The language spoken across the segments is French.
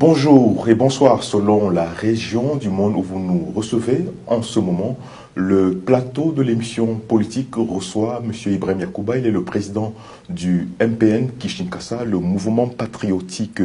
Bonjour et bonsoir selon la région du monde où vous nous recevez. En ce moment, le plateau de l'émission politique reçoit M. Ibrahim Yacouba. Il est le président du MPN Kishinkasa, le mouvement patriotique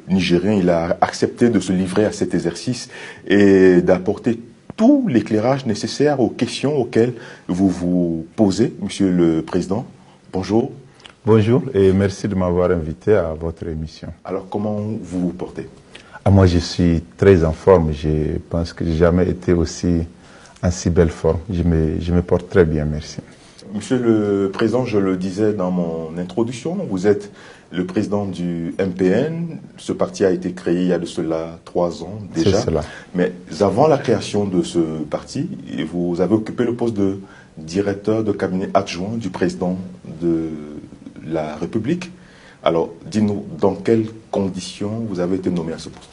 nigérien. Il a accepté de se livrer à cet exercice et d'apporter tout l'éclairage nécessaire aux questions auxquelles vous vous posez, Monsieur le Président. Bonjour. Bonjour et merci de m'avoir invité à votre émission. Alors, comment vous vous portez? Moi, je suis très en forme. Je pense que je n'ai jamais été aussi en si belle forme. Je me porte très bien, merci. Monsieur le Président, je le disais dans mon introduction, vous êtes le président du MPN. Ce parti a été créé il y a de cela 3 ans déjà. C'est cela. Mais avant la création de ce parti, vous avez occupé le poste de directeur de cabinet adjoint du président de la République. Alors, dis-nous, dans quelles conditions vous avez été nommé à ce poste?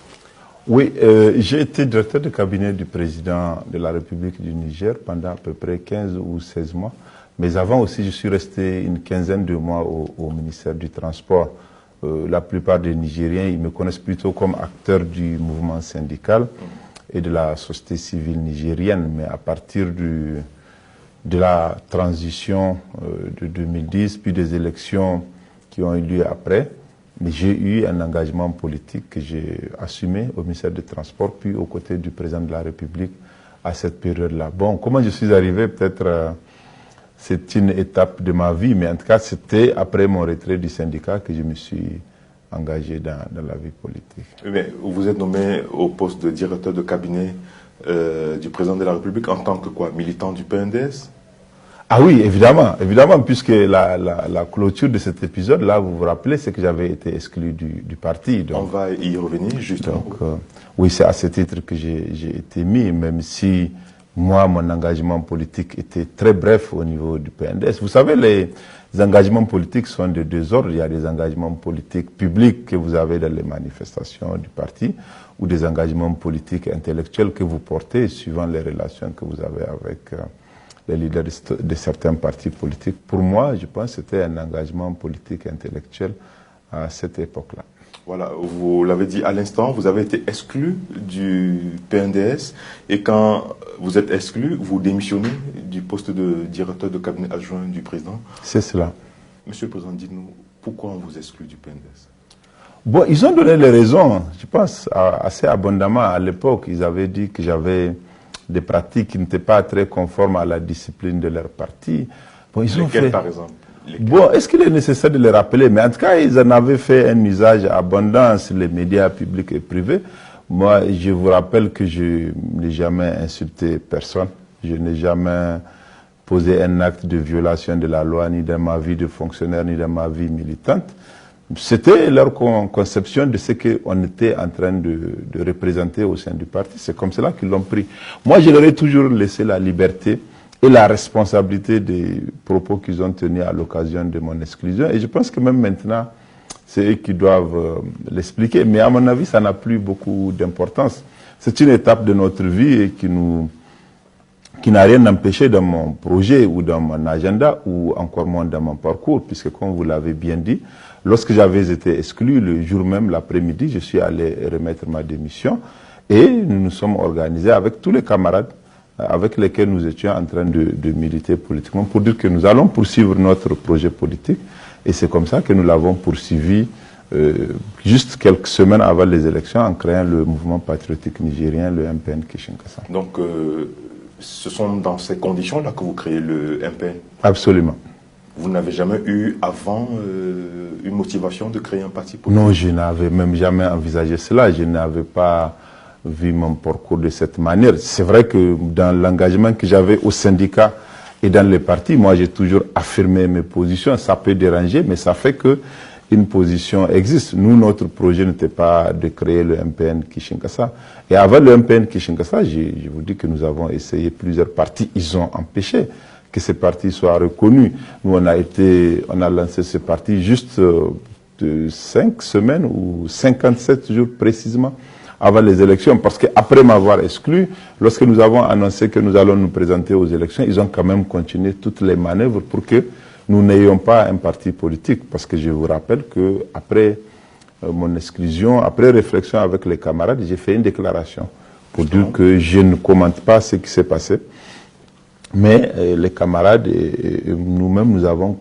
Oui, j'ai été directeur de cabinet du président de la République du Niger pendant à peu près 15 ou 16 mois. Mais avant aussi, je suis resté une quinzaine de mois au ministère du Transport. La plupart des Nigériens, ils me connaissent plutôt comme acteur du mouvement syndical et de la société civile nigérienne. Mais à partir de la transition de 2010, puis des élections qui ont eu lieu après, j'ai eu un engagement politique que j'ai assumé au ministère des Transports, puis aux côtés du président de la République à cette période-là. Bon, comment je suis arrivé, peut-être c'est une étape de ma vie, mais en tout cas c'était après mon retrait du syndicat que je me suis engagé dans la vie politique. Mais vous êtes nommé au poste de directeur de cabinet du président de la République en tant que quoi? Militant du PNDS? Ah oui, évidemment, puisque la clôture de cet épisode-là, vous vous rappelez, c'est que j'avais été exclu du parti. Donc, on va y revenir justement. Donc, oui, c'est à ce titre que j'ai été mis, même si moi, mon engagement politique était très bref au niveau du PNDS. Vous savez, les engagements politiques sont de deux ordres. Il y a des engagements politiques publics que vous avez dans les manifestations du parti ou des engagements politiques intellectuels que vous portez suivant les relations que vous avez avec les leaders de certains partis politiques. Pour moi, je pense que c'était un engagement politique intellectuel à cette époque-là. Voilà, vous l'avez dit à l'instant, vous avez été exclu du PNDS et quand vous êtes exclu, vous démissionnez du poste de directeur de cabinet adjoint du président. C'est cela. Monsieur le Président, dites-nous, pourquoi on vous exclut du PNDS? Bon, ils ont donné les raisons, je pense, assez abondamment. À l'époque, ils avaient dit que j'avais des pratiques qui n'étaient pas très conformes à la discipline de leur parti. Bon, ils ont fait... par exemple? Bon, est-ce qu'il est nécessaire de les rappeler? Mais en tout cas, ils en avaient fait un usage abondant sur les médias publics et privés. Moi, je vous rappelle que je n'ai jamais insulté personne. Je n'ai jamais posé un acte de violation de la loi, ni dans ma vie de fonctionnaire, ni dans ma vie militante. C'était leur conception de ce qu'on était en train de représenter au sein du parti. C'est comme cela qu'ils l'ont pris. Moi, je leur ai toujours laissé la liberté et la responsabilité des propos qu'ils ont tenus à l'occasion de mon exclusion. Et je pense que même maintenant, c'est eux qui doivent l'expliquer. Mais à mon avis, ça n'a plus beaucoup d'importance. C'est une étape de notre vie et qui n'a rien empêché dans mon projet ou dans mon agenda ou encore moins dans mon parcours, puisque comme vous l'avez bien dit, lorsque j'avais été exclu, le jour même, l'après-midi, je suis allé remettre ma démission et nous nous sommes organisés avec tous les camarades avec lesquels nous étions en train de militer politiquement pour dire que nous allons poursuivre notre projet politique et c'est comme ça que nous l'avons poursuivi juste quelques semaines avant les élections en créant le mouvement patriotique nigérien, le MPN Kishinkasa. Donc, ce sont dans ces conditions-là que vous créez le MPN? Absolument. Vous n'avez jamais eu avant une motivation de créer un parti politique? Non, je n'avais même jamais envisagé cela. Je n'avais pas vu mon parcours de cette manière. C'est vrai que dans l'engagement que j'avais au syndicat et dans les partis, moi j'ai toujours affirmé mes positions. Ça peut déranger, mais ça fait que une position existe. Nous, notre projet n'était pas de créer le MPN Kishinkasa. Et avant le MPN Kishinkasa, je vous dis que nous avons essayé plusieurs partis. Ils ont empêché que ces partis soient reconnus. Nous, on a lancé ce parti juste de 5 semaines ou 57 jours précisément avant les élections. Parce qu'après m'avoir exclu, lorsque nous avons annoncé que nous allons nous présenter aux élections, ils ont quand même continué toutes les manœuvres pour que nous n'ayons pas un parti politique. Parce que je vous rappelle qu'après mon exclusion. Après réflexion avec les camarades, j'ai fait une déclaration pour dire que je ne commente pas ce qui s'est passé. Mais les camarades et nous-mêmes, nous avons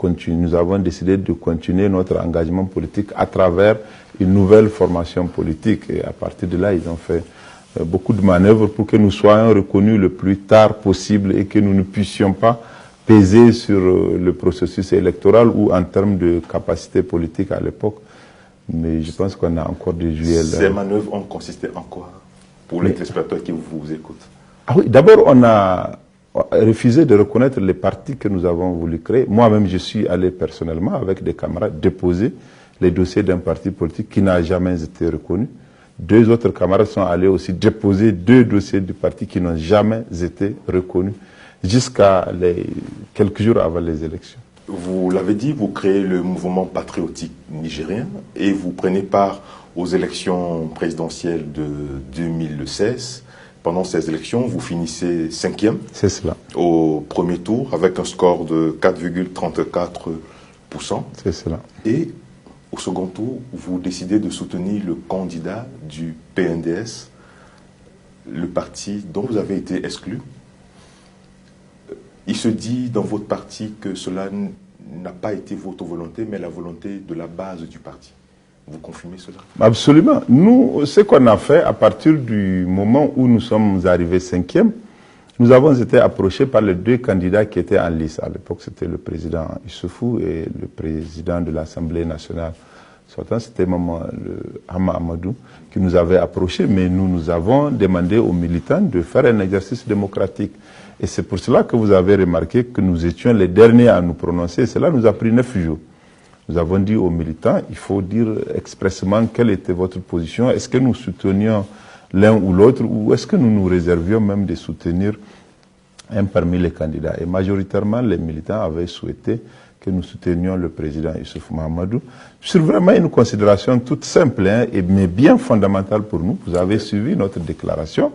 décidé de continuer notre engagement politique à travers une nouvelle formation politique. Et à partir de là, ils ont fait beaucoup de manœuvres pour que nous soyons reconnus le plus tard possible et que nous ne puissions pas peser sur le processus électoral ou en termes de capacité politique à l'époque. Mais je pense qu'on a encore des juillet. Ces manœuvres ont consisté en quoi pour les téléspectateurs qui vous écoutent? Ah oui, d'abord, on a refusé de reconnaître les partis que nous avons voulu créer. Moi-même, je suis allé personnellement avec des camarades déposer les dossiers d'un parti politique qui n'a jamais été reconnu. Deux autres camarades sont allés aussi déposer 2 dossiers du parti qui n'ont jamais été reconnus jusqu'à quelques jours avant les élections. Vous l'avez dit, vous créez le mouvement patriotique nigérien et vous prenez part aux élections présidentielles de 2016. Pendant ces élections, vous finissez 5e. C'est cela. Au premier tour, avec un score de 4,34%. C'est cela. Et au second tour, vous décidez de soutenir le candidat du PNDS, le parti dont vous avez été exclu. Il se dit dans votre parti que cela n'a pas été votre volonté, mais la volonté de la base du parti. Vous confirmez cela? Absolument. Nous, ce qu'on a fait à partir du moment où nous sommes arrivés 5e, nous avons été approchés par les 2 candidats qui étaient en lice. À l'époque, c'était le président Issoufou et le président de l'Assemblée nationale. C'était Hama Amadou qui nous avait approchés, mais nous avons demandé aux militants de faire un exercice démocratique. Et c'est pour cela que vous avez remarqué que nous étions les derniers à nous prononcer. Cela nous a pris 9 jours. Nous avons dit aux militants, il faut dire expressément quelle était votre position. Est-ce que nous soutenions l'un ou l'autre ou est-ce que nous nous réservions même de soutenir un parmi les candidats? Et majoritairement, les militants avaient souhaité que nous soutenions le président Issoufou Mahamadou sur vraiment une considération toute simple, mais bien fondamentale pour nous. Vous avez suivi notre déclaration.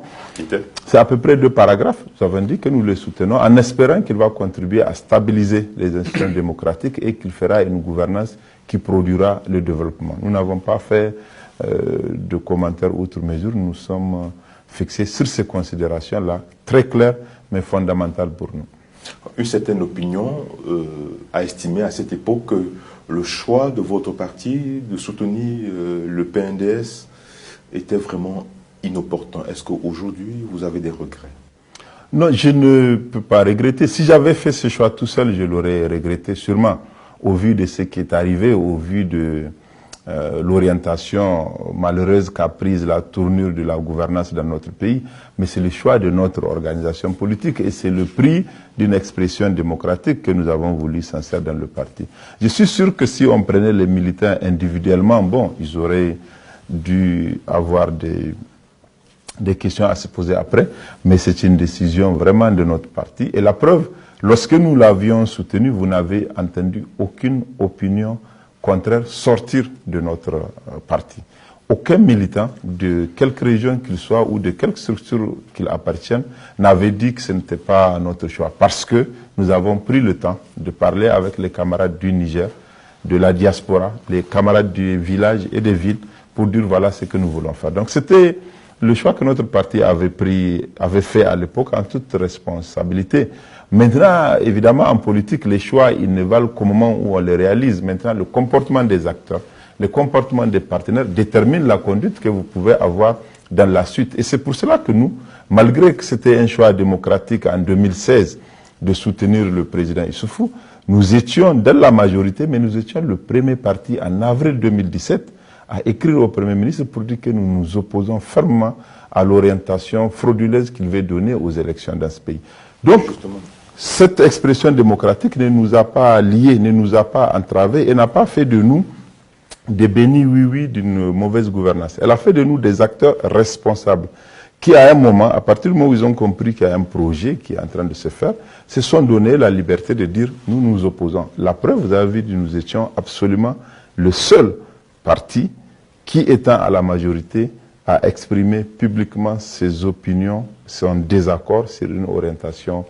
C'est à peu près 2 paragraphes. Nous avons dit que nous le soutenons en espérant qu'il va contribuer à stabiliser les institutions démocratiques et qu'il fera une gouvernance qui produira le développement. Nous n'avons pas fait de commentaires outre mesure. Nous sommes fixés sur ces considérations-là, très claires mais fondamentales pour nous. Une certaine opinion a estimé à cette époque que le choix de votre parti de soutenir le PNDS était vraiment inopportun. Est-ce qu'aujourd'hui, vous avez des regrets? Non, je ne peux pas regretter. Si j'avais fait ce choix tout seul, je l'aurais regretté sûrement, au vu de ce qui est arrivé, au vu de l'orientation malheureuse qu'a prise la tournure de la gouvernance dans notre pays, mais c'est le choix de notre organisation politique et c'est le prix d'une expression démocratique que nous avons voulu s'inscrire dans le parti. Je suis sûr que si on prenait les militants individuellement, bon, ils auraient dû avoir des questions à se poser après, mais c'est une décision vraiment de notre parti. Et la preuve, lorsque nous l'avions soutenu, vous n'avez entendu aucune opinion contraire sortir de notre parti. Aucun militant, de quelque région qu'il soit ou de quelque structure qu'il appartienne, n'avait dit que ce n'était pas notre choix. Parce que nous avons pris le temps de parler avec les camarades du Niger, de la diaspora, les camarades du village et des villes, pour dire voilà ce que nous voulons faire. Donc c'était le choix que notre parti avait fait à l'époque en toute responsabilité. Maintenant, évidemment, en politique, les choix, ils ne valent qu'au moment où on les réalise. Maintenant, le comportement des acteurs, le comportement des partenaires détermine la conduite que vous pouvez avoir dans la suite. Et c'est pour cela que nous, malgré que c'était un choix démocratique en 2016 de soutenir le président Issoufou, nous étions dans la majorité, mais nous étions le premier parti en avril 2017 à écrire au Premier ministre pour dire que nous nous opposons fermement à l'orientation frauduleuse qu'il veut donner aux élections dans ce pays. Donc, cette expression démocratique ne nous a pas liés, ne nous a pas entravés et n'a pas fait de nous des bénis oui-oui d'une mauvaise gouvernance. Elle a fait de nous des acteurs responsables qui, à un moment, à partir du moment où ils ont compris qu'il y a un projet qui est en train de se faire, se sont donné la liberté de dire nous nous opposons. La preuve, vous avez vu, nous étions absolument le seul parti qui, étant à la majorité, a exprimé publiquement ses opinions, son désaccord sur une orientation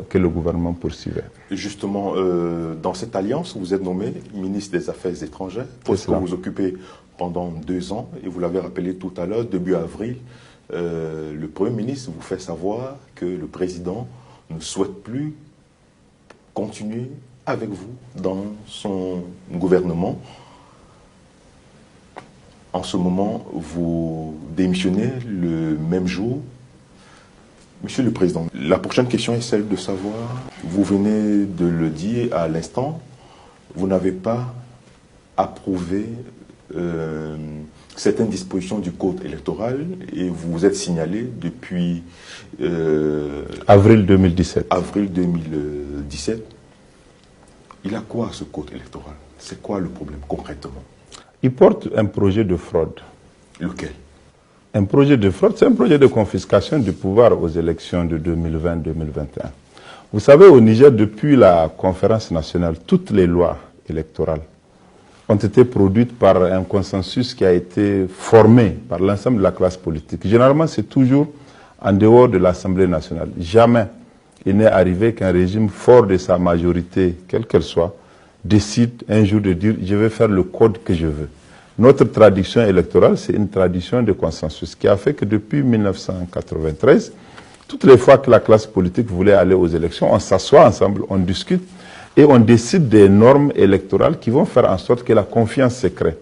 que le gouvernement poursuivait. Justement, dans cette alliance, vous êtes nommé ministre des Affaires étrangères, poste que vous occupez pendant 2 ans, et vous l'avez rappelé tout à l'heure, début avril, le Premier ministre vous fait savoir que le président ne souhaite plus continuer avec vous dans son gouvernement. En ce moment, vous démissionnez le même jour. Monsieur le Président, la prochaine question est celle de savoir, vous venez de le dire à l'instant, vous n'avez pas approuvé certaines dispositions du code électoral et vous vous êtes signalé depuis avril 2017. Avril 2017. Il a quoi ce code électoral? C'est quoi le problème concrètement? Il porte un projet de fraude. Lequel? Un projet de fraude, c'est un projet de confiscation du pouvoir aux élections de 2020-2021. Vous savez, au Niger, depuis la conférence nationale, toutes les lois électorales ont été produites par un consensus qui a été formé par l'ensemble de la classe politique. Généralement, c'est toujours en dehors de l'Assemblée nationale. Jamais il n'est arrivé qu'un régime fort de sa majorité, quelle qu'elle soit, décide un jour de dire « je vais faire le code que je veux ». Notre tradition électorale, c'est une tradition de consensus qui a fait que depuis 1993, toutes les fois que la classe politique voulait aller aux élections, on s'assoit ensemble, on discute et on décide des normes électorales qui vont faire en sorte que la confiance se crée.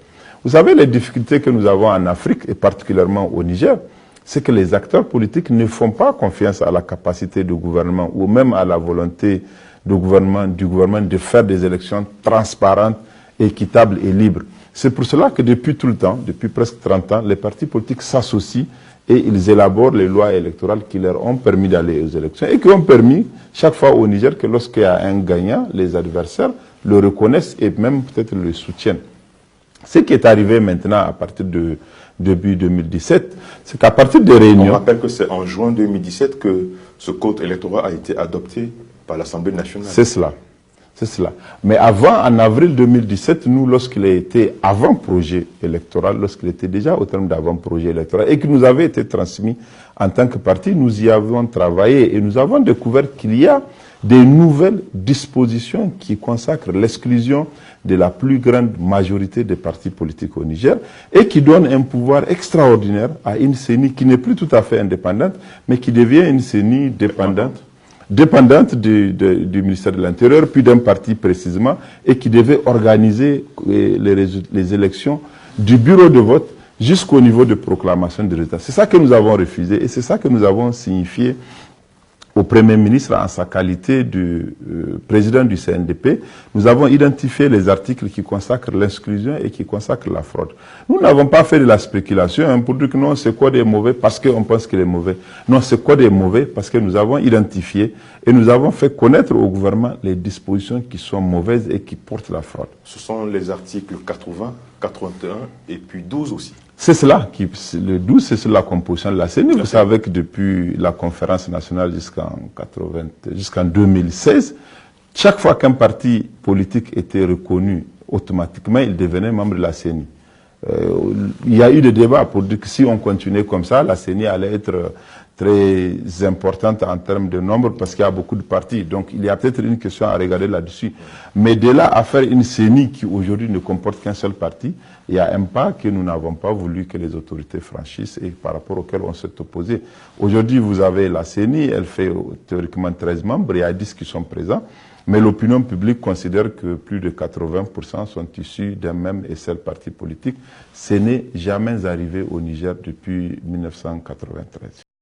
Vous savez, les difficultés que nous avons en Afrique et particulièrement au Niger, c'est que les acteurs politiques ne font pas confiance à la capacité du gouvernement ou même à la volonté du gouvernement de faire des élections transparentes, équitables et libres. C'est pour cela que depuis tout le temps, depuis presque 30 ans, les partis politiques s'associent et ils élaborent les lois électorales qui leur ont permis d'aller aux élections et qui ont permis chaque fois au Niger que lorsqu'il y a un gagnant, les adversaires le reconnaissent et même peut-être le soutiennent. Ce qui est arrivé maintenant à partir de début 2017, c'est qu'à partir des réunions... On rappelle que c'est en juin 2017 que ce code électoral a été adopté par l'Assemblée nationale. C'est cela. C'est cela. Mais avant, en avril 2017, nous, lorsqu'il a été avant-projet électoral, lorsqu'il était déjà au terme d'avant-projet électoral et qu'il nous avait été transmis en tant que parti, nous y avons travaillé et nous avons découvert qu'il y a des nouvelles dispositions qui consacrent l'exclusion de la plus grande majorité des partis politiques au Niger et qui donnent un pouvoir extraordinaire à une CENI qui n'est plus tout à fait indépendante, mais qui devient une CENI dépendante du ministère de l'Intérieur, puis d'un parti précisément, et qui devait organiser les élections du bureau de vote jusqu'au niveau de proclamation des résultats. C'est ça que nous avons refusé et c'est ça que nous avons signifié au Premier ministre en sa qualité de président du CNDP. Nous avons identifié les articles qui consacrent l'exclusion et qui consacrent la fraude. Nous n'avons pas fait de la spéculation pour dire que non, c'est quoi des mauvais parce qu'on pense qu'il est mauvais. Non, c'est quoi des mauvais parce que nous avons identifié et nous avons fait connaître au gouvernement les dispositions qui sont mauvaises et qui portent la fraude. Ce sont les articles 80, 81 et puis 12 aussi. C'est cela, le 12, c'est sur la composition de la CENI. Vous savez que depuis la conférence nationale jusqu'en 2016, chaque fois qu'un parti politique était reconnu, automatiquement, il devenait membre de la CENI. Il y a eu des débats pour dire que si on continuait comme ça, la CENI allait être très importante en termes de nombre parce qu'il y a beaucoup de partis. Donc il y a peut-être une question à regarder là-dessus. Mais de là à faire une CENI qui aujourd'hui ne comporte qu'un seul parti, il y a un pas que nous n'avons pas voulu que les autorités franchissent et par rapport auquel on s'est opposé. Aujourd'hui, vous avez la CENI, elle fait théoriquement 13 membres, il y a 10 qui sont présents. Mais l'opinion publique considère que plus de 80% sont issus d'un même et seul parti politique. Ce n'est jamais arrivé au Niger depuis 1993.